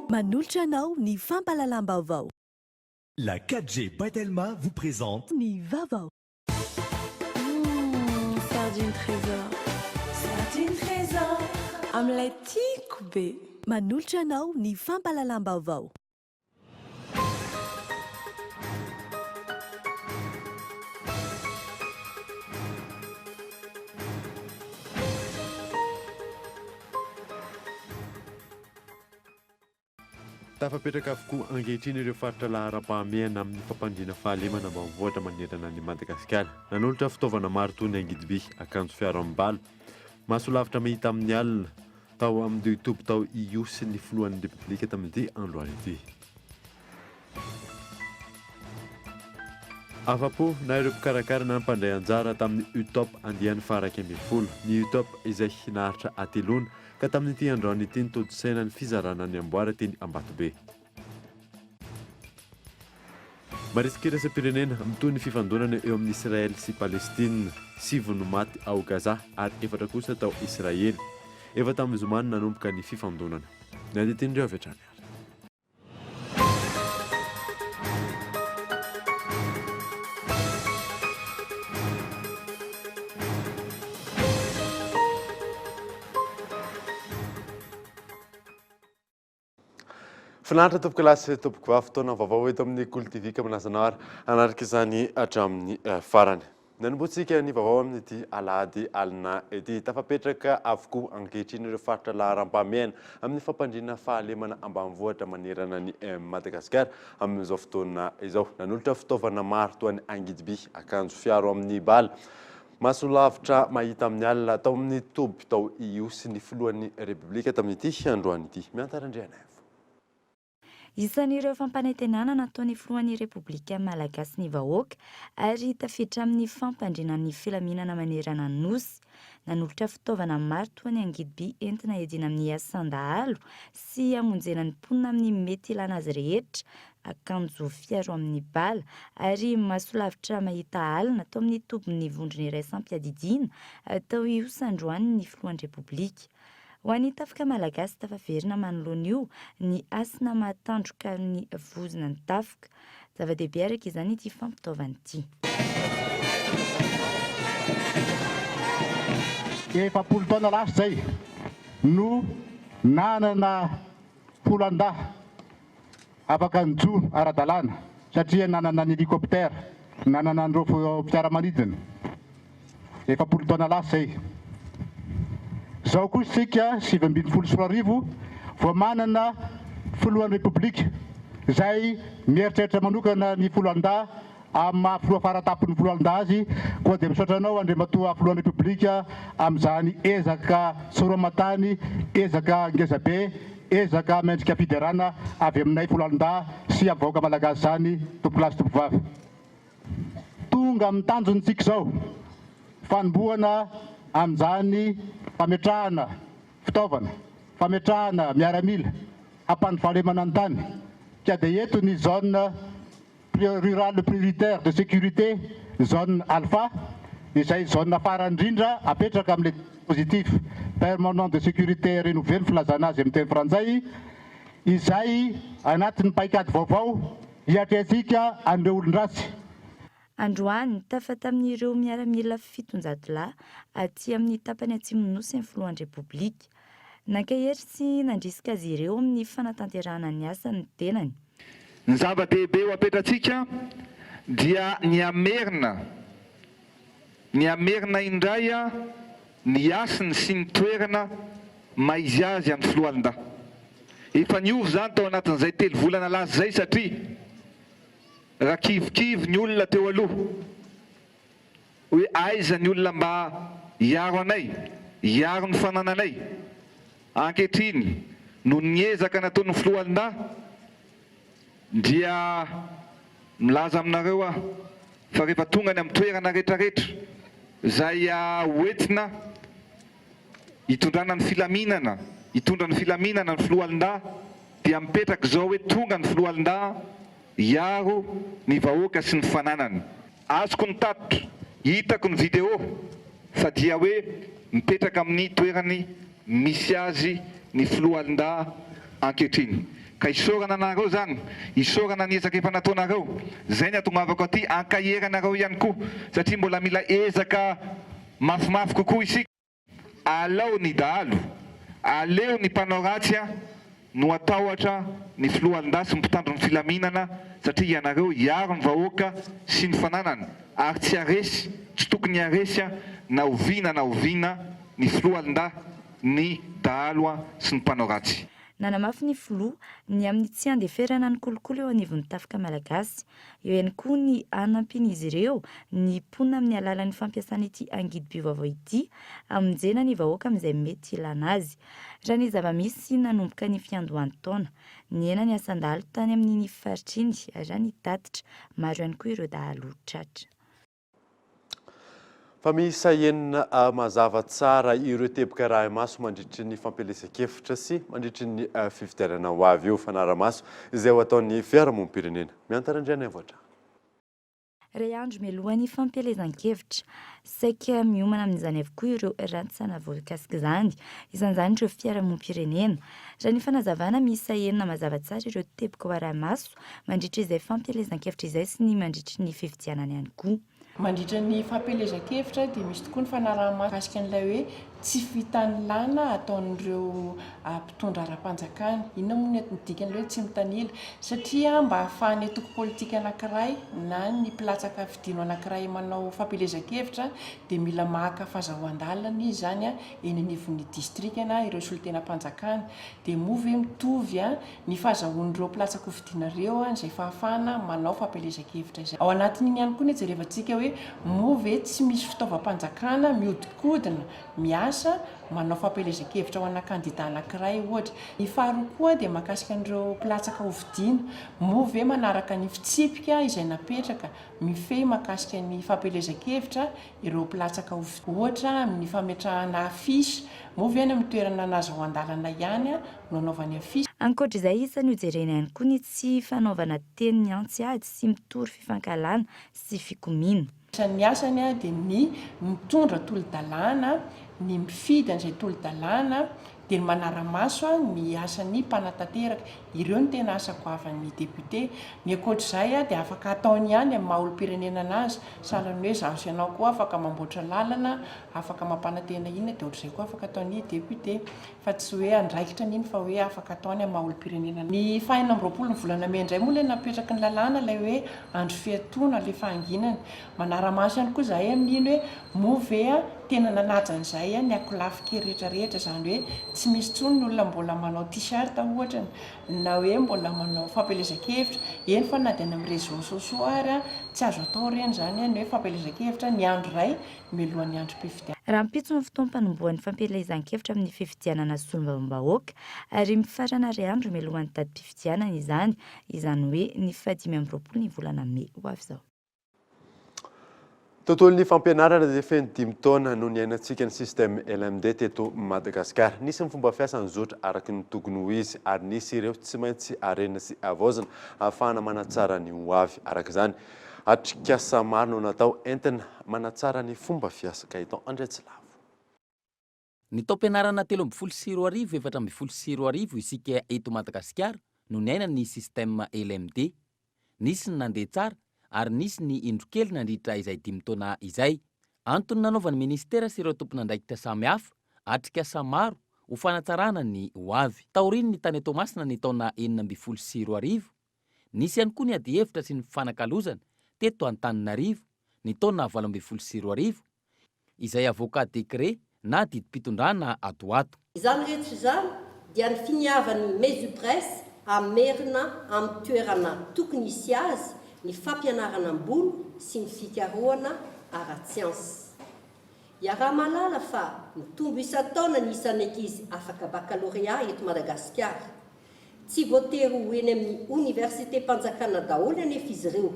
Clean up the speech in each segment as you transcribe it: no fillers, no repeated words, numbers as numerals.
Manolotra anao ny fampalalam-baovao. La 4G Batelma vous présente Ny vaovao. Sardine trésor. Sardine trésor. Omelette tiako be. Manolotra anao ny fampalalam-baovao. Tafapetraka avokoa ankehitriny ireo faritra laharam-pahamehana amin'ny fampandriana fahalemana ambanivohitra manerana ny Madagasikara. Nanolotra fitaovana maro toy ny angidiby, akanjo fiaro amin'ny bala, masolavitra mahita amin'ny alina tao amin'ny YouTube tao EU sy ny filohan'ny Repoblika tamin'ity androany ity. Afa-po na ireo mpikarakara na mpandray anjara tamin'ny UTOP andiany faraka ambin'ny folo. Ny UTOP izay naharitra atelona ka tamin'ity androany ity nitodi-saina ny fizarana ny amboara teny Ambatobe. Marisika iraisam-pirenena mitoy ny fifandonana eo amin'ny Israel sy Palestine, 7 no maty ao Gaza ary 4 kosa tao Israely. Efa tamin'ny zomany nanomboka ny fifandonana. Ny anditindreo avy hatrany. Finaritra tompoko lasy tompoko vavy fotoana vaovao eto amin'ny Kolo TV Manazanahary anaraka izany hatramin'ny farany. Nanomboantsika ny vaovao amin'ity alahady alina ity. Tafapetraka avokoa ankehitriny ireo faritra laharam-pahamehana amin'ny fampandriana fahalemana ambanivohitra manerana ny Madagasikara amin'izao fotoana izao. Nanolotra fitaovana maro toa ny angidiby, akanjo fiaro amin'ny bala, masolavitra mahita amin'ny alina tao amin'ny toby tao EU sy ny filohan'ny Repoblika tamin'ity androany ity. Miantarandriana. Isan'ireo fampanantenana nataon'ny filohan'ny Repoblika Malagasy ny vahoaka ary tafiditra amin'ny fampandriana ny filaminana manerana ny nosy. Nanolotra fitaovana maro toa ny angidiby entina hiadiana amin'ny asan-dahalo sy hamonjena ny mponina amin'ny mety ilana azy rehetra, akanjo fiaro amin'ny bala ary masolavitra mahita alina tao amin'ny tobin'ny vondrony iraisam-piadidiana tao io sandroany ny filohan'ny Repoblika. Ho an'ny tafika malagasy tafaverina manoloana io ny asina mahatandroka ny vozona ny tafika. Zava-dehibe araka izany ity fampitaovana ity. Efapolo taona lasa zay no nanana polan-dahy afaka nijo ara-dalàna satria nanana ny hélicoptère, nanana an'ireo mpiara-manidina. Efapolo taona lasa zay. Zao kosa sika 724 vao manana filohan'ny Repoblika izay mieritreritra manokana ny filohan-dahy amin'ny mahafiloha faratapon'ny filohan-dahy azy koa dia misaotra anao Andriamatoa filohan'ny Repoblika amin'izany ezaka soroamatany, ezaka ngezabe, ezaka mendrika fiderana avy aminay filohan-dahy sy amin'ny vahoaka malagasy zany tompoko lasy tompoko vavy. Tonga amin'ny tanjontsika zao fanombohana amin'izany fametrahana fitaovana, fametrahana miaramila, hampandry fahalemana ny tany. Ka dia eto ny zone rurale prioritaire de sécurité, zone alpha, izay zone farany indrindra apetraka amin'ilay dispositif permanent de sécurité rénové ny filazana azy amin'ny teny frantsay, izay anatin'ny paikady vaovao hiatrehantsika an'ireo olon-drasy. Androany tafata amin'ireo miaramila 700 aty amin'ny tapany atsimon'ny nosy ny filohan'ny Repoblika. Nankahery sy nandrisika azy ireo amin'ny fanatanterahana ny asany tenany. Ny zava-dehibe ho apetratsika dia ny amerina indray ny asiny sy ny toerana maizy azy amin'ny filohan-dahy. Efa niovy zany tao anatin'izay 3 volana lasa zay satria raha kivikivy ny olona teo aloha hoe aiza ny olona mba hiaro anay, hiaro ny fanananay. Ankehitriny no niezaka nataon'ny filohan-dahy dia milaza aminareo fa rehefa tonga ny amin'ny toerana rehetrarehetra izay hoentina hitondrana ny filaminana, hitondra ny filaminana ny filohan-dahy dia mipetraka izao hoe tonga ny filohan-dahy hiaro ny vahoaka sy ny fananany. azoko ny tatitra hitako ny vidéo fa dia hoe mipetraka amin'ny toerany misy azy ny filohan-dahy ankehitriny ka isorana anareo zany isorana ny ezaka efa nataonareo zay ny ahatongavako aty ankaheranareo ihany koa satria mbola mila ezaka mafimafy kokoa isika alao ny dahalo aleo ny mpanao ratsy no atahotra ny filohan-dahy sy mpitandro ny filaminana satria ianareo hiaro ny vahoaka sy ny fananana ary tsy aresy tsy tokony aresy na oviana ny filohan-dahy ny dahalo sy ny mpanao ratsy. Nanamafy ny filoha ny amin'ny tsy andeferana ny kolokolo eo anivon'ny tafika malagasy eo ihany koa ny anampian'izy ireo ny ponina amin'ny alalan'ny fampiasana ity angidy-by vaovao ity amonjena ny vahoaka amin'izay mety ilana azy raha ny zava-misy nanomboka ny fiandohan'ny taona ny ena ny asandalo tany amin'ny faritriny raha ny tatitra maro ihany koa ireo dahalo tratra. Fa misa enina mazava tsara ireo teboka raha maso mandritry ny fampielezan-kevitra sy mandritry ny fifidianana ho avy eo fanaramaso izay ho ataon'ny fiarahamonim-pirenena. Miantarandriana voatra. Ray andro mialohan'ny fampielezan-kevitra saika miomana amin'izany avokoa ireo rantsana voakasika izany isan'izany ireo fiarahamonim-pirenena raha ny fanazavana misa enina mazava tsara ireo teboka ho ara-maso mandritry izay fampielezan-kevitra izay sy ny mandritry ny fifidianana ihany koa. Mandritra ny fampielezan-kevitra dia misy tokoa ny fanarahamaso kasika an'ilay hoe tsy fitanilana ataon'ireo mpitondra ara-panjakana. Inona moa ny dikan'ilay hoe tsy mitanila satria mba ahafahany toko politika anankiray na ny mpilatsaka fidino anankiray manao fampielezan-kevitra dia mila maka fahazahoan-dalana izy zany eny anivon'ny distrikana ireo solon-tenam-panjakana dia movy mitovy ny fahazahoan'ireo mpilatsaka fidinareo izay fahafahana manao fampielezan-kevitra izay. Ao anatin'iny ihany koa ny jerevantsika hoe movy tsy misy fitaovam-panjakana miodikodina miasa manao fampielezan-kevitra ho ana kandida anankiray ohatra. Ny faharoa koa dia mahakasika an'ireo mpilatsaka hovidiana movy manaraka ny fitsipika izay napetraka mifehy mahakasika ny fampielezan-kevitra ireo mpilatsaka hovidiana ohatra amin'ny fametrahana afisy movy any amin'ny toerana nazahoan-dalana ihany no anaovany afisy. Ankoatra izay isany ho jerena ihany koa ny tsy fanaovana teny antsy ady sy mitory fifankalana sy fikomiana. Ny asany dia ny mitondra tolo-dalàna, ny mifidy an'izay tolo-dalàna dia ny manara-maso ny asan'ny mpanatanteraka. Ireo ny tena asa goavan'ny député. Ny ankoatr'izay dia afaka ataony ihany amin'ny maha-olom-pirenena anazy sahalan'ny hoe zaho sy ianao koa afaka mamboatra lalana, afaka mampanantena iny dia ohatr'izay koa afaka ataony député fa tsy hoe andraikitra n'iny fa hoe afaka ataony amin'ny maha-olom-pirenena. Ny faha 20 ny volana May indray moa ilay napetraky ny lalàna ilay hoe andro fiatoana ilay fahanginana. Manara-maso ihany koa izahay amin'iny hoe movy tena nanaja an'izay ny akolafika rehetrarehetra izany hoe tsy misy tsony ny olona mbola manao t-shirt ohatra na hoe mbola manao fampielezan-kevitra eny fa na dia amin'ny réseaux sociaux ary tsy azo atao ireny izany ny hoe fampielezan-kevitra ny andro iray mialohan'ny andro mpifidianana. Raha mipitso ny fotoam-panombohan'ny fampielezan-kevitra amin'ny fifidianana solombavam-bahoaka ary mifarana ray andro mialohan'ny datim-pifidianana izany hoe ny 15 ny volana May ho avy izao. Tontolon'ny fampianarana dia feno 5 taona no niainantsika ny système LMD teto Madagasikara. Nisy ny fomba fiasany zotra araky ny tokony ho izy ary nisy ireo tsy maintsy arena sy avozana ahafahana manatsara ny ho avy. Araka izany, atrikasa maro no natao entina manatsara ny fomba fiasa ka itao Andretsilavo. Ny taom-pianarana 13 14 isika eto Madagasikara no niaina ny système LMD. Nisy ny nandeha tsara ary nisy ny indro kely nandritra izay 5 taona izay. Antony nanaovan'ny ministera sy ireo tompon'andraikitra samihafa atrikasa maro ho fanatsarana ny ho avy. Taoriny ny tany Tomasina ny taona 14 nisy ihany koa ny ady hevitra sy ny fanakalozana teto Antananarivo ny taona 14 izay avoka dekret na didim-pitondrana atoato. Izany rehetra izany dia ny finiavan'ny mesupresse amerina amin'ny toerana tokony hisy azy ny fampianarana ambony sy ny fikarohana ara-tsiansy. Iaraha malala fa mitombo isan-taona ny isan'ny ankizy afaka baccalauréat eto Madagasikara. Tsy voatery ho eny amin'ny université mpanjakana daholo anefa izy ireo.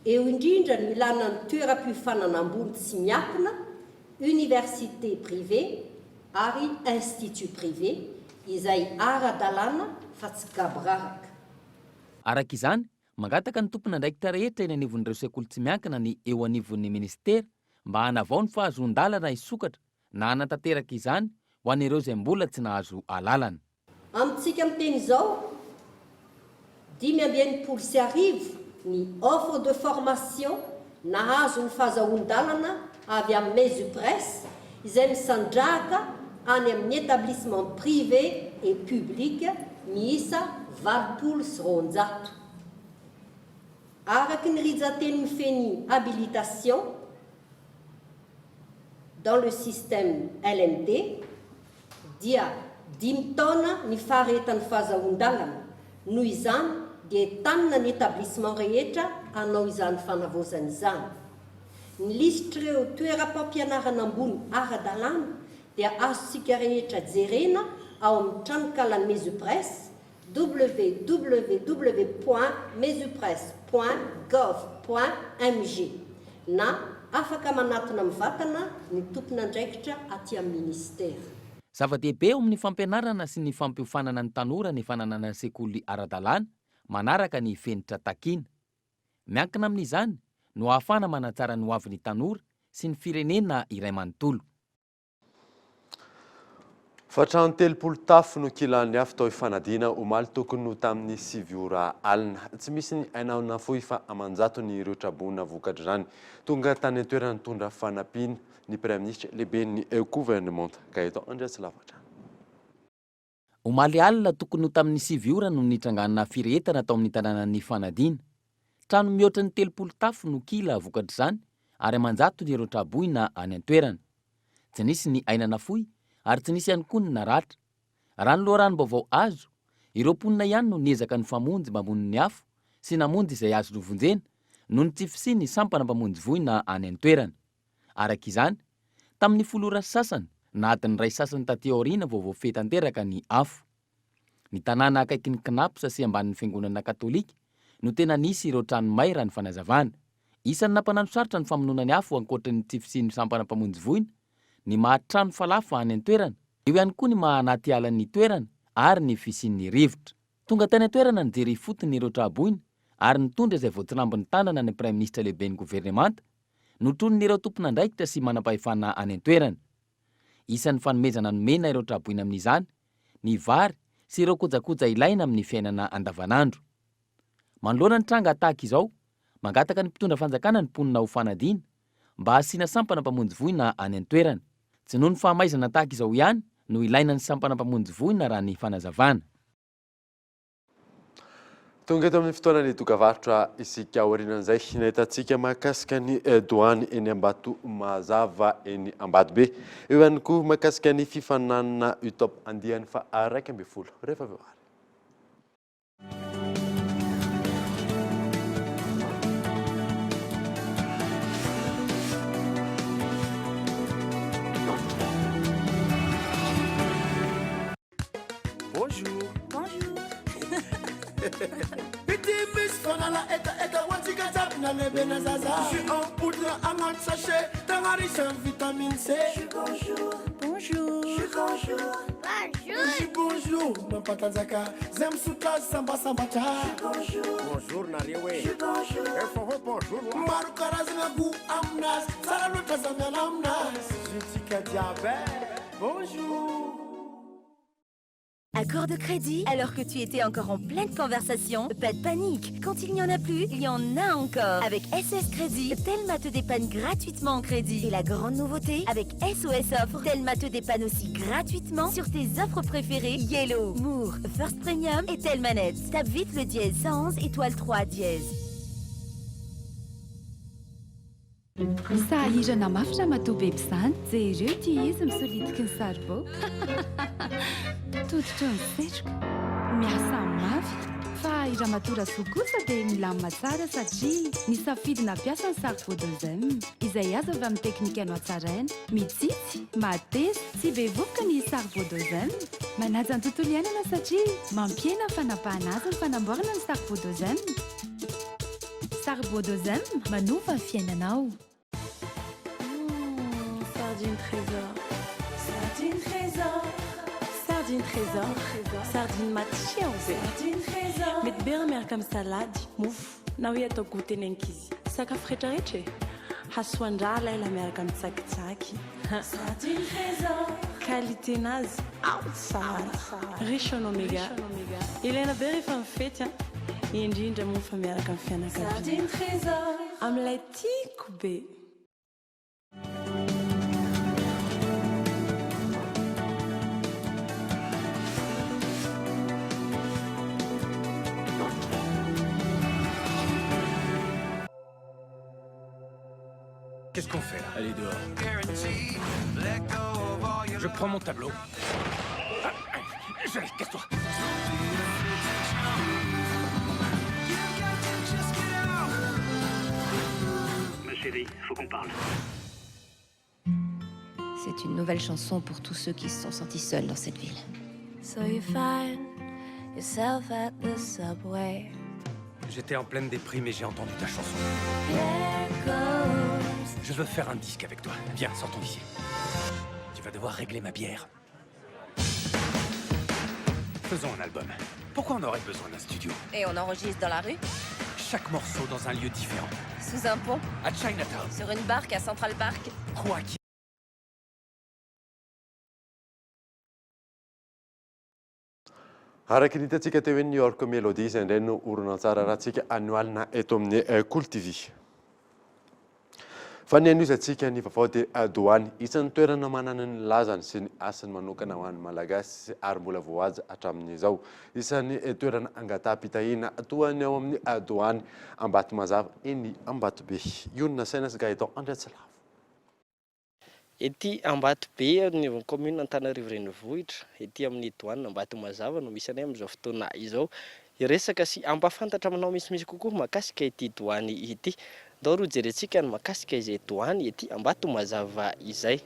Eo indrindra ny ilana ny toeram-piofanana ambony tsy miakina, université privée ary institut privé izay ara-dalàna fa tsy gaboraraka. Araka izany, mangataka ny tompona andraikitra rehetra eny anivon'ireo sekoly tsy miankina ny eo anivon'ny ministera mba hanavao ny fahazon-dalana isokatra na hanatanteraka izany ho an'ireo izay mbola tsy nahazo alalana. Amintsika amin'ny teny izao 5 sy arivo ny offre de formation nahazo ny fahazoan-dalana avy amin'ny Mesupresse izay misandrahaka any amin'ny établissement privé et public miisa 20 sy 900. Araky ny rijateny mifeny habilitation dans le système LMD dia 5 taona ny faharetan'ny fahazoan-dalana noho izany dia tanina ny établissement rehetra anao izany fanavozana izany. Ny lisitra ireo toeram-pampianarana ambony ara-dalàna dia azontsika rehetra jerena ao amin'ny tranonkalan'ny Mesupresse www.mesupresse.gov.mg na afaka manatona mivatana ny tompon'andraikitra aty amin'ny ministera. Zava-dehibe eo amin'ny fampianarana sy ny fampiofanana ny tanora ny fananana sekoly ara-dalàna manaraka ny fenitra takiana. Miankina amin'izany no ahafana manatsara ny hoavin'ny tanora sy ny firenena iray manontolo. Fatrano 30 tafo no kilan'ny afo tao ifanadiana omaly tokony no tamin'ny 7 ora alina. Tsy misy ny ainahona fohy fa amanjato ny ireo trabona vokatra izany. Tonga tany an-toerana nitondra fanampiana ny Praiministra lehibe ny gouvernement Gaëtan Andriatsilavatra. Omaly alina tokony ho tamin'ny 7 ora no nitranganana firehetana tao amin'ny tanànan'ny fanadina. Trano mihoatra ny 30 tafo no kila vokatra izany ary amanjato ny ireo traboina any an-toerana. Tsy nisy ny ainana fohy ary tsy nisy ihany koa ny naratra. Raha ny loharanom-baovao azo, ireo mponina ihany no niezaka ny famonjy mamono ny afo sy namonjy izay azo novonjena no ny tsifisi ny sampana mpamonjy voina any an-toerana. Araka izany, tamin'ny 10 ora sasany na adiny ray sasany taty aoriana vao voafehy tanteraka ny afo. Ny tanàna akaiky ny Knapo sy ambanin'ny fiangonana katolika no tena nisy ireo trano may raha ny fanazavana. Isan'ny nampanano sarotra ny famonoana ny afo ankoatra ny tsifisi ny sampana mpamonjy voina, ny mahatrano falafa any an-toerana, eo ihany koa ny mahanaty alan'ny toerana ary ny fisian'ny rivotra. Tonga tany an-toerana nijery fotony ireo traboina ary nitondra izay voatsirambin'ny tanana ny Praiministra lehibe ny gouvernemanta notronon'ireo tompon'andraikitra sy manam-pahefana any an-toerana. Isan'ny fanomezana nomena ireo traboina amin'izany ny vary sy ireo kojakoja ilaina amin'ny fiainana andavanandro. Manoloana ny tranga tahaka izao, mangataka ny mpitondra fanjakana ny mponina ho fanadina mba hasiana sampana mpamonjy voina any an-toerana. Tsy noho ny fahamaizana tahaka izao ihany no ilaina ny sampana mpamonjy voina raha ny fanazavana. Tonga eto amin'ny fotoana ny dokavarotra isika aorianan'izay nahitantsika mahakasika ny douane eny Ambato mazava eny Ambatobe. Eo ihany koa mahakasika ny fifaninanana UTOP andiany fa 12 rehefa avy eo ary. Bonjour. Petit miss fanala eta watika tap na lebe na zaza. Je suis en poudre à mon sachet, dans la riche en vitamine C. Bonjour. Bonjour. Bonjour. Bonjour. Mon patanzaka, zem suka samba samba cha. Bonjour. Bonjour nariwe. Bonjour. Bonjour. Maru karazina gu amnas, salaluta zamyanamnas. Jutika diabète. Bonjour. Accord de crédit, alors que tu étais encore en pleine conversation, pas de panique. Quand il n'y en a plus, il y en a encore. Avec SS Crédit, Telma te dépanne gratuitement en crédit. Et la grande nouveauté, avec SOS Offre, Telma te dépanne aussi gratuitement sur tes offres préférées Yellow, Moore, First Premium et Telmanet. Tape vite le dièse 111 étoile 3 dièse. Sahira namafra matobe mpizaha jereo ty izy misolitika ny saribao toditra ny setroka miasa mafy fa iramatora soa kosa dia milamina tsara satria nisafidy nampiasa ny saribao izay azo avy amin'ny teknika no hatsaraina mitsitsy matesy tsy be vovoka ny saribao manaja ny tontolo iainana satria mampiena ny fanapahana azy ny fanamboarana ny saribao saribao manova ny fiainanao. Sardine trésor. Sardine trésor. Sardine trésor, sardine matishiao be. Sardine trésor. Mety be miaraka amin'ny salady, mofo, na hoe atao goûter ny ankizy. Sakafo rehetrarehetra e. Hasoandra laila miaraka amin'ny tsakitsaky. Sardine trésor. Qualité-nazy, tsara. Riche en oméga. Ilaina be rehefa mifety, indrindra moa fa miaraka amin'ny fianakaviana. Sardine trésor. Amin'ilay tiako be. Qu'est-ce qu'on fait là? Allez dehors. Je prends mon tableau. Allez, casse-toi. Ma chérie, faut qu'on parle. C'est une nouvelle chanson pour tous ceux qui se sont sentis seuls dans cette ville. So you find yourself at the subway. J'étais en pleine déprime et j'ai entendu ta chanson. There goes. Je veux faire un disque avec toi. Viens, sortons d'ici. Tu vas devoir régler ma bière. Faisons un album. Pourquoi on aurait besoin d'un studio? Et on enregistre dans la rue? Chaque morceau dans un lieu différent. Sous un pont? À Chinatown. Sur une barque à Central Park? Quoi qu'il... Araka ny hitantsika teo hoe New York Melody izay indray no horonan-tsara rahantsika annualina eto amin'ny Cool TV. Fa ny an'izantsika ny vaovao dia douane isan'ny toerana manana ny lazany sy ny asany manokana ho an'ny malagasy ary mbola voahaja hatramin'izao. Isan'ny toerana angataham-pitahiana toa ny ao amin'ny douane Ambatomazava eny Ambatobe. Io no nasaina sy Gaëtan Andriatsilavo. Ety Ambatobe ny commune Antananarivo renivohitra, ety amin'ny douane Ambatomazava no misy anay amin'izao fotoana izao. Iresaka sy ampafantatra aminao misimisy kokoa mahakasika ity douane ity. Ndao ro jerentsika ny mahakasika izay douane ety Ambatomazava izay.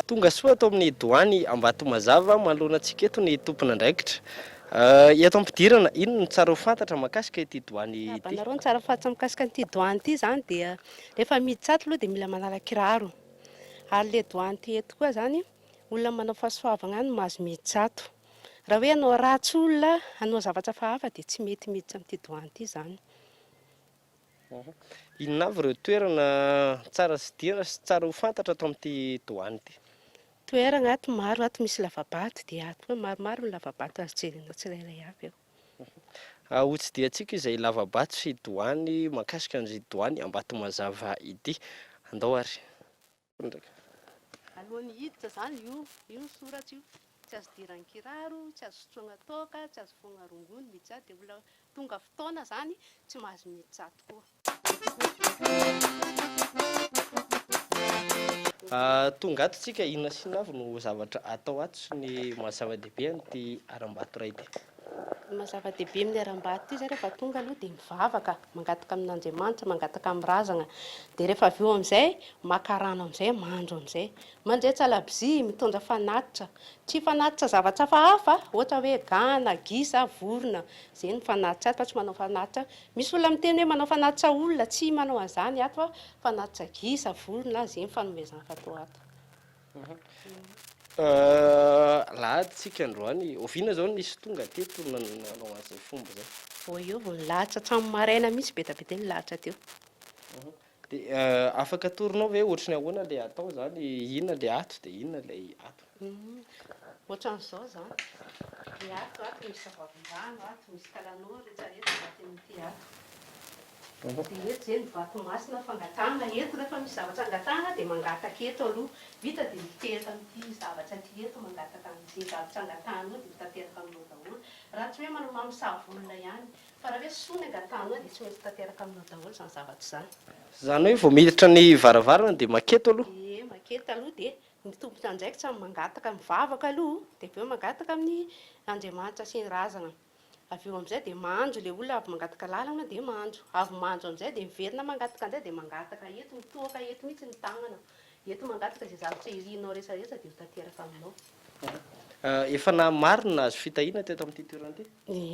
Tonga soa ato amin'ny douane Ambatomazava manoloanantsika eto ny tompon'andraikitra. Eto ampidirana ino no tsara ho fantatra mahakasika ity douane ity? Banareo ny tsara fantatra mahakasika ity douane ity zany dia rehefa miditsy aloha dia mila manala kiraro. Ary le douane ity eto koa zany olona manao fahasoavana no mahazo miditsy. Raha hoe anao ratsy olona, anao zavatra hafa dia tsy mety miditsy amin'ity douane ity zany. Inona avy ireo toerana tsara sy dira sy tsara ho fantatra ato amin'ity douane ity? Toerana ato maro, ato misy lavabato dia ato koa maromaro ny lavabato azo jerenao tsirairay avy eo. Hotsidiantsika izay lavabato sy douane mahakasika an'izay douane Ambatomazava ity. Andao ary. Alohan'ny hiditra zany io soratra io. Tsy azo dirany kiraro, tsy azo sotroana toaka, tsy azo foana rongony miditsy dia olona tonga fotoana zany tsy mahazo miditsy tokoa. Tonga ato tsika inona sy inona avy no zavatra atao ato sy ny mahazava-dehibe an'ity aram-bato ray ity? Mahazava-dehibe amin'ny aram-bato ity zay rehefa tonga aloha dia mivavaka, mangataka amin'Andriamanitra, mangataka amin'ny razana. Dia rehefa avy eo amin'izay maka rano amin'izay, mandro amin'izay. Mandrehitra labozia, mitondra fanatitra. Tsy fanatitra zavatra hafa, ohatra hoe gana, gisa, vorona. Izay ny fanatitra ato fa tsy manao fanatitra. Misy olona miteny hoe manao fanatitra olona, tsy manao an'izany ato fa fanatitra gisa, vorona, izay ny fanomezana fatao ato. Lahady tsika androany, oviana zao nisy tonga teto nanao azy fomba zay. Vao eo vao nilahatra hatramin'ny maraina mihitsy be dia nilahatra teo. Dia afaka torinao ve ohatrany ahoana ilay atao zany, inona ilay ato dia inona ilay ato? Ohatran'izao zany. Ny ato misy zava-rano, ato misy kalanao rehetrarehetra anatin'ity ato. Dia eto izay ny vato masina fangatahana eto rehefa misy zavatra angatahana dia mangataka eto aloha. Vita dia miteraka amin'ity zavatra ity eto mangataka amin'izay zavatra angatahana dia mitateraka aminao daholo. Raha tsy hoe manao mamosavy olona ihany. Fa raha hoe soa ny angatahana dia tsy maintsy tateraka aminao daholo izany zavatra izany. Zany hoe vao miditra ny varavarana dia maketo aloha? Maketo aloha dia ny tompony andraikitra mangataka mivavaka aloha dia avy eo mangataka amin'ny Andriamanitra sy ny razana. Avy eo amin'izay dia mandro ilay olona avy mangataka lalana dia mandro. Avy mandro amin'izay dia miverina mangataka an'izay dia mangataka eto, mitoaka eto mihitsy ny tanana. Eto mangataka izay zavatra irianao rehetrarehetra dia ho tateraka aminao. Efa na marina azo fitahina teto amin'ity toerana ity?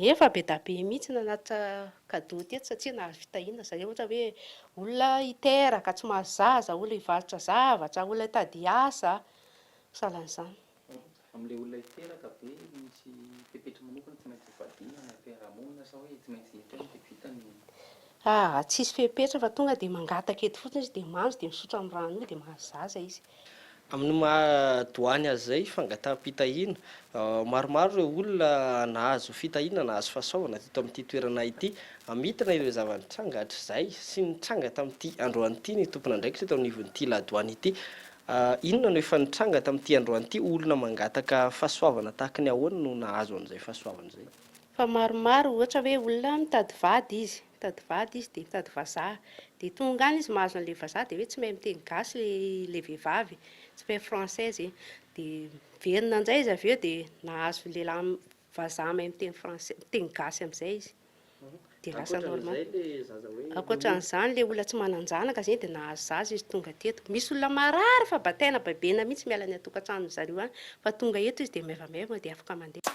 Efa be da be mihitsy nanatitra cadeau teto satria nahazo fitahina zareo ohatra hoe olona hiteraka tsy mahazo zaza, olona hivarotra zavatra, olona hitady asa, sahalan'izany. Amin'ilay olona hiteraka be misy fepetra manokana tsy maintsy vadina na fiarahamonina sa hoe tsy maintsy hitra dia vitany. Tsisy fepetra fa tonga dia mangataka eto fotsiny izy dia mandro dia misotro amin'ny rano io dia mahazo zaza izy. Amin'ny mahadoany azy zay fangataham-pitahina, maromaro ireo olona nahazo fitahina nahazo fahasoavana teto amin'ity toerana ity, amitina ireo zava-nitranga hatr'izay sy nitranga tamin'ity androany ity ny tompona ndraiky teto amin'ity ladoany ity. Inona no efa nitranga tamin'ity androany ity olona mangataka fahasoavana tahaka ny ahoana no nahazo an'izay fahasoavana izay? Fa maromaro ohatra hoe olona mitady vady izy dia mitady vazaha dia tonga any izy mahazo an'ilay vazaha dia hoe tsy mahay miteny gasy ilay vehivavy, tsy mahay français dia verina indray izy avy eo dia nahazo lehilahy vazaha mahay miteny français, miteny gasy amin'izay izy dia lasa normal. Ankoatran'izany ilay olona tsy manan-janaka izay dia nahazo zaza izy tonga teto. Misy olona marary fa bataina babena mihitsy miala ny atokantrano zareo any fa tonga eto izy dia maivamaivana dia afaka mandeha.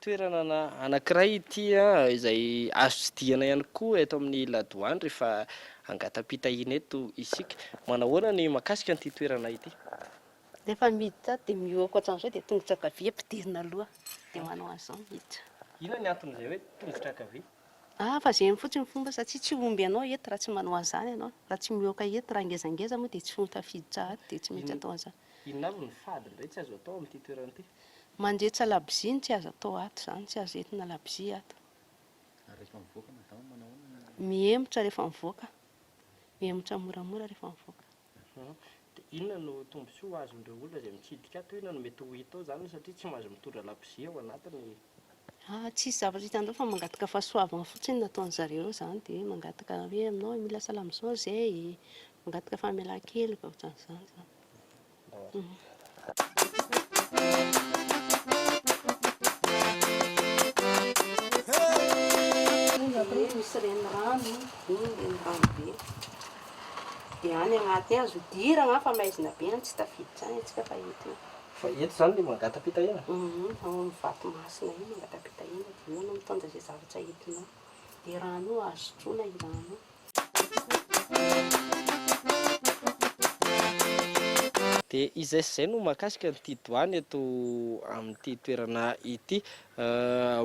Toerana anankiray ity izay azo tsidihana ihany koa eto amin'ny ladoany rehefa angatapitahina eto isika. Manahoana ny mahakasika an'ity toerana ity? Rehefa miditra dia miohako ohatran'izao dia tongotra ankavia ampidirina aloha dia manao an'izao miditra. Inona ny anton'izay hoe tongotra ankavia? Fa izay fotsiny fomba satria tsy omby ianao eto raha tsy manao an'izany ianao, raha tsy miohaka eto raha ngezangeza moa dia tsy tafiditra ato dia tsy maintsy atao an'izany. Inona avy ny fady indray tsy azo atao amin'ity toerana ity? Mandretra labozia tsy azo atao ato izany, tsy azo entina labozia ato. Rehefa mivoaka madama manahoana? Mihemotra rehefa mivoaka, mihemotra moramora rehefa mivoaka. Inona no tombontsoa azon'ireo olona izay mitsidika ato? Inona no mety ho hita ao izany satria tsy mahazo mitondra labozia ao anatiny? Tsisy zavatra hitandreo fa mangataka fahasoavana fotsiny nataon'zareo izany dia mangataka hoe aminao mila salamizao izay, mangataka famelan-keloka ohatran'izany izany. Misy renirano, renirano be dia any agnaty azo dirana fa maizina be any tsy tafiditra any antsika fa eto. Fa eto izany dia mangatapitahina? Ao amin'ny vato-masina io mangatapitahina dia io no mitondra izay zavatra entinao dia rano io azo sotroina i rano. Dia izay sy izay no mahakasika nyity doany eto amin'ity toerana ity.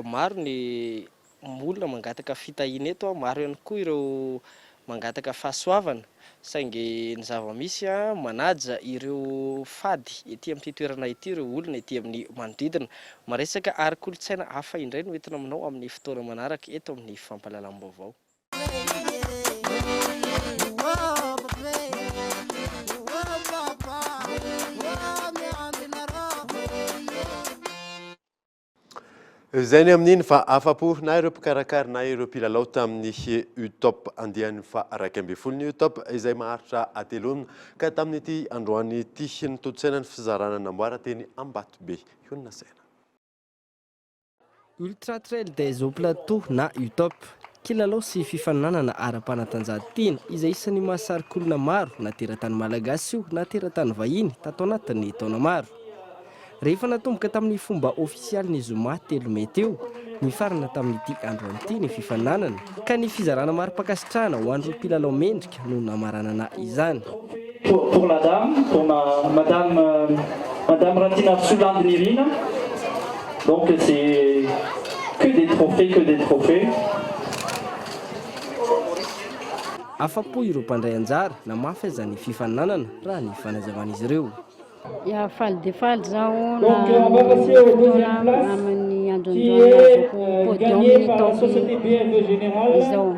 Maro ny olona mangataka fitahina eto, maro ihany koa ireo mangataka fahasoavana saingy ny zava-misy manaja ireo fady ety amin'ity toerana ity ireo olona ety amin'ny manodidina. Maresaka ary kolontsaina hafa indray no entina aminao amin'ny fotoana manaraka eto amin'ny fampahalalam-baovao. Izay ny amin'iny fa afapo na ireo mpikarakara na ireo mpilalao tamin'ny UTOP andiany fa 12 ny UTOP izay maharitra atelonina ka tamin'ity androany ity ny totsaina ny fizarana namboaran-teny Ambatobe. Iona saina. Ultra Trail des Eaux Plateaux na UTOP, kilalao sy fifaninanana ara-panatanjahantena izay isan'ny mahasarika olona maro na teratany malagasy io na teratany vahiny tato anatin'ny taona maro. Rehefa natomboka tamin'ny fomba ofisialy ny Zoma telo mety eo, nifarana tamin'ity androany ity ny fifaninanana ka ny fizarana mari-pakasitrahana ho an'ireo mpilalao mendrika no namaranana izany. Pour la dame, pour Madame Ratina Souland Nirina. Donc c'est que des trophées. Afapo ireo mpandray anjara na mafy izany fifaninanana raha ny fanazavan'izy ireo. Faly dia faly zaho na fotoana amin'ny andronjona podium ny taoko izao.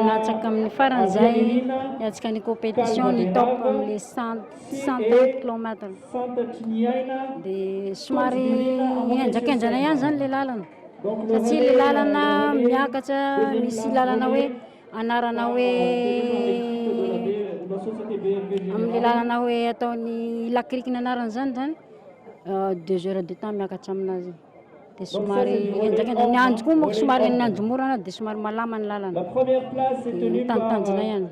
Natsaka amin'ny faran'izay yatsika ny compétition ny taoko amin'ny 100 km. Dia somary endrakendrana ihany zany ilay lalana. Satria ilay lalana miakatra misy lalana hoe anarana hoe amin'ny lalana hoe ataony lakrikina anarana zany 2 heures de temps miakatra aminazy. dia somary enjakendra ny andro koa moa somary ny andro morana dia somary malama ny lalana dia tantanjona ihany.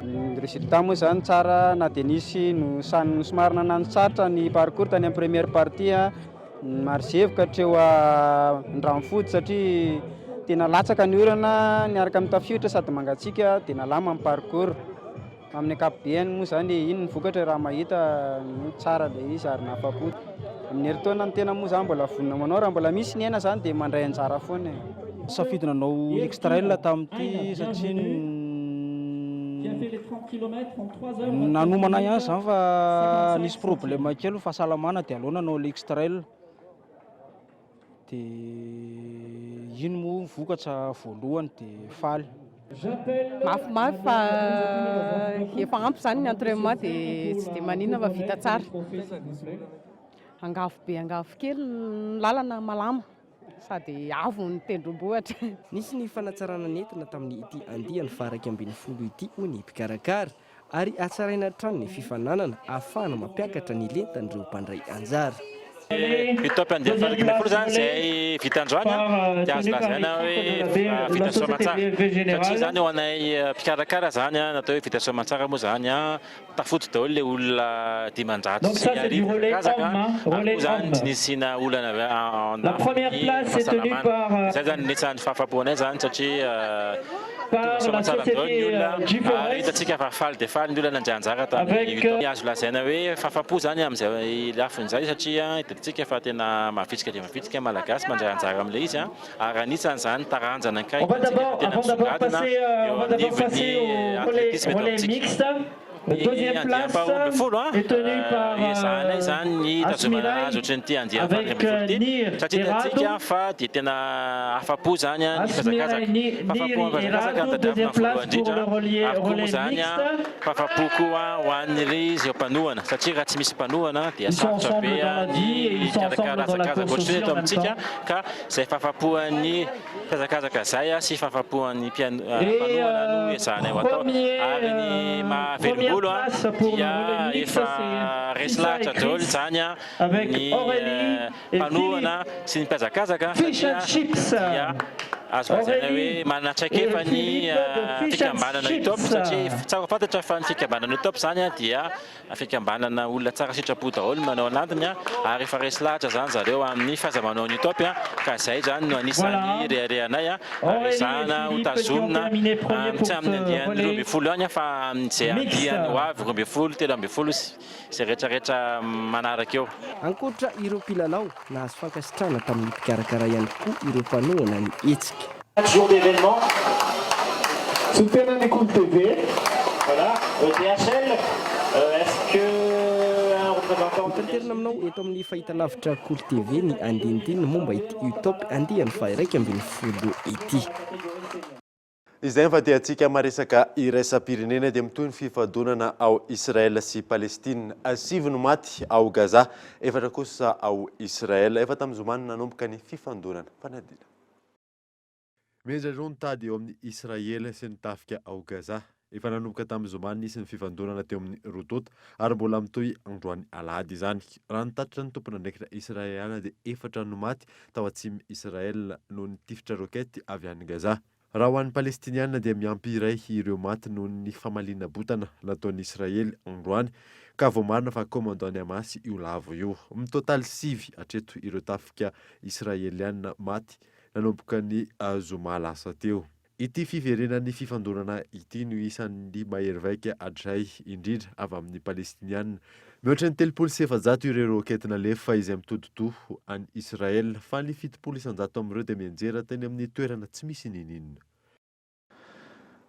Ny résultat moa zany tsara na dia nisy no somary nanano sarotra ny parcours tany amin'ny première partie marzevika hatreo andramifody satria tena latsaka ny orana niaraka amin'ny tafiotra sady mangatsiaka dia nalama amin'ny parcours. Amin'ny ankapobeny moa zany iny ny vokatra raha mahita tsara ilay izy ary nafapo. Amin'ny herintaona ny tena moa zany mbola vonona manao raha mbola misy ny aina zany dia mandray anjara foana. Safidy nanao extrail tamin'ity satria nanomana ihany zany fa nisy problème kely fahasalamana dia aleo nanao l'extrail dia iny moa vokatra voalohany dia faly. Mafimafy fa efa ampy zany ny entraînement dia tsy dia maninona fa vita tsara. Angavo be angavo kely ny lalana malama sady avo ny tendrombohitra. Nisy ny fanatsarana nentina tamin'ny ity andiany faraka ambin'ny folo ity hoy ny mpikarakara ary atsaraina hatrany ny fifananana ahafahana mampiakatra ny lentan'ireo mpandray anjara. Top andiany faraka ambin'ny folo zany izay vita androany dia azo lazaina hoe vita soamantsara satria zany ho anay mpikarakara zany natao hoe vita soamantsara moa zany tafoto daholo ilay olona dimanjato sy arivo kazaka ary koa zany tsy nisina olana fahasalamana. Zay zany nitsan'ny fahafapoanay zany satria soamantsara daholo ny olona ary hitantsika fa faly dia faly ny olona nandeha anjara tamin'ny azo lazaina hoe fahafapo zany amin'izay lafin'izay satria hitantsika fa tena mavitsika dia mavitsika malagasy mandray anjara amin'ilay izy ary anisan'izany taranjana ankaiky tena misogadina eo amin'ny nivon'ny atletisme eto amintsika. Deuxième place est tenue par zany tazomana azy ohatry nyity andiany faraka ambin'ny folo ity satria hitantsika fa dia tena afapo zany ny fazakazaka fahafapo fazakazaka mitadiavina voalohany indrindra ary koa moa zany fahafapo koa ho an'ilay izy eo mpanohana satria raha tsy misy mpanohana dia sarotra be ny karakara hazakazaka ohatry eto amintsika ka izay fahafapoan'ny fazakazaka zay sy fahafapoan'ny mpanohana no ezahana ho atao ary ny mahavelom dia efa resy lahatra daholo zany ny mpanohana sy ny mpiazakazaka dia azo lazaina hoe manatraikefa ny fikambanana top satria tsara fantatra fa ny fikambanana top zany dia fikambanana olona tsara sitrapo daholo manao anatiny ary efa resy lahatra zany zareo amin'ny fahazamanao ny top ka izay zany no anisan'ny reharehanay resahana ho tazomina tsy amin'ny andiany roa ambin'ny folo any fa amin'izay andiany ho avy roa ambin'ny folo telo ambin'ny folo izay rehetrarehetra manaraka eo. Ankoatra ireo mpilalao nahazo fankasitrahana tamin'ny mpikarakara ihany koa ireo mpanohana ny hetsika. Jour d'événement. Soutien des Cool TV. Voilà, ETHL. Est-ce que un représentant tanterina aminao eto amin'ny fahitalavitra Cool TV ny andinindininy momba ity utop andiany faha 1/20 ity. Izay fa dia antsika maresaka iraisam-pirenena dia mitoy ny fifadonana ao Israel sy Palestine. 7 no maty ao Gaza, 4 kosa ao Israel. Efa tamin'ny zomany nanomboka ny fifandonana fanadina. Mezarony tady eo amin'ny Israel sy ny tafika ao Gaza. Efa nanomboka tamin'ny zomany nisy ny fifandonana teo amin'ny rotota ary mbola mitoy androany alahady izany. Raha nitatitra ny tompona ndraikitra Israeliana dia 4 no maty tao atsimy Israel noho ny tifitra rokety avy any Gaza. Raha ho an'ny Palestiniana dia miampy iray ireo maty noho ny famalina botana nataon'ny Israely androany ka vao marina fa commandant Hamas io lavo io. Mitotaly 7 hatreto ireo tafika Israeliana maty nanomboka ny zoma lasa teo. Ity fiverenan'ny fifandonana ity no isan'ny mahery vaika hatray indrindra avy amin'ny Palestiniana. Mihoatra ny 700 ireo roketina lefa izay mitodotoho any Israel fa ny 700 amin'ireo dia mianjera teny amin'ny toerana tsy misy ninina.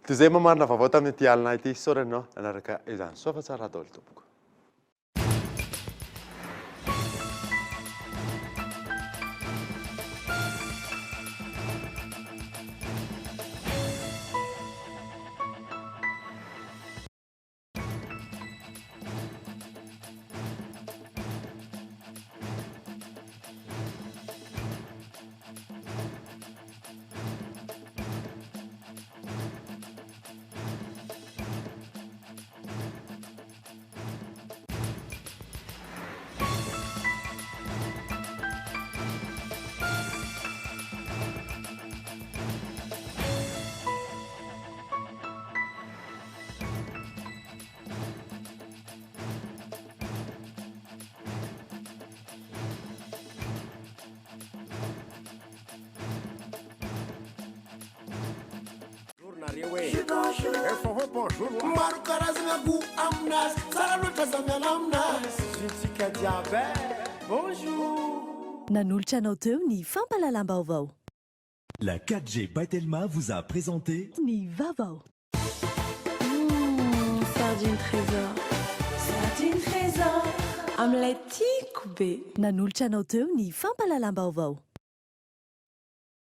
Toy izay mamarina vaovao tamin'ity alina ity saorana anaraka izany soa fa tsara daholo tompoko. nareo e efa ho bonjour maro karazagna go aminazy tsara loatra zamiana aminazy zitsika jiaby bonjour. Nanolotra anao teo ny fampalalam-baovao. La 4G by Telma vous a présenté Ny Vavao. Sardine trésor. Sardine trésor. Amin'ilay tiako be. Nanolotra anao teo ny fampalalam-baovao.